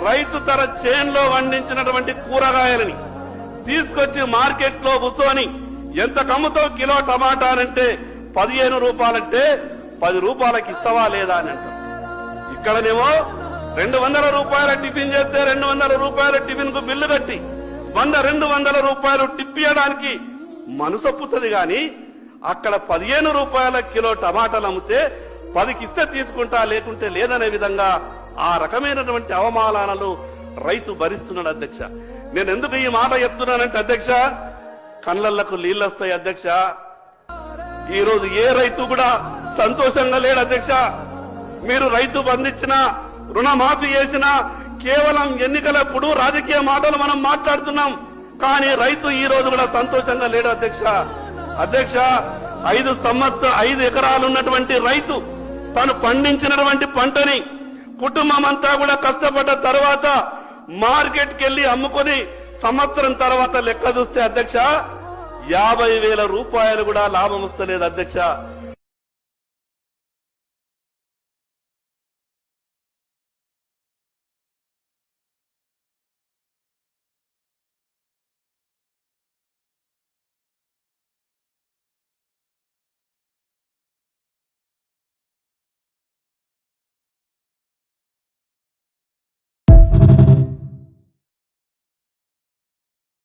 రైతు తన చేన్లో వండించినటువంటి కూరగాయలని తీసుకొచ్చి మార్కెట్ లో కూర్చొని ఎంత కమ్ముతావు కిలో టమాటా అంటే 15 రూపాయలంటే 10 రూపాయలకి ఇస్తావా లేదా అని అంటారు. ఇక్కడనేమో 200 రూపాయల టిఫిన్ చేస్తే 200 రూపాయల టిఫిన్ కు బిల్లు కట్టి 200 రూపాయలు టిప్పియడానికి మనసొప్పుతుంది గాని అక్కడ 15 రూపాయల కిలో టమాటాలు అమ్మితే 10కి ఇస్తే తీసుకుంటా లేకుంటే లేదనే విధంగా ఆ రకమైనటువంటి అవమానాలను రైతు భరిస్తున్నాడు అధ్యక్ష. నేను ఎందుకు ఈ మాట చెప్తున్నానంటే అధ్యక్ష, కళ్ళకు నీళ్ళొస్తాయి అధ్యక్ష. ఈ రోజు ఏ రైతు కూడా సంతోషంగా లేడు అధ్యక్ష. మీరు రైతు బంధించినా రుణమాఫీ చేసినా కేవలం ఎన్నికలప్పుడు రాజకీయ మాటలు మనం మాట్లాడుతున్నాం, కానీ రైతు ఈ రోజు కూడా సంతోషంగా లేడు అధ్యక్ష. అధ్యక్ష, 5 ఎకరాలు ఉన్నటువంటి రైతు తను పండించినటువంటి పంటని కుటుంబం అంతా కూడా కష్టపడ్డ తర్వాత మార్కెట్కి వెళ్లి అమ్ముకొని సంవత్సరం తర్వాత లెక్క చూస్తే అధ్యక్ష 50,000 రూపాయలు కూడా లాభం వస్తలేదు అధ్యక్ష.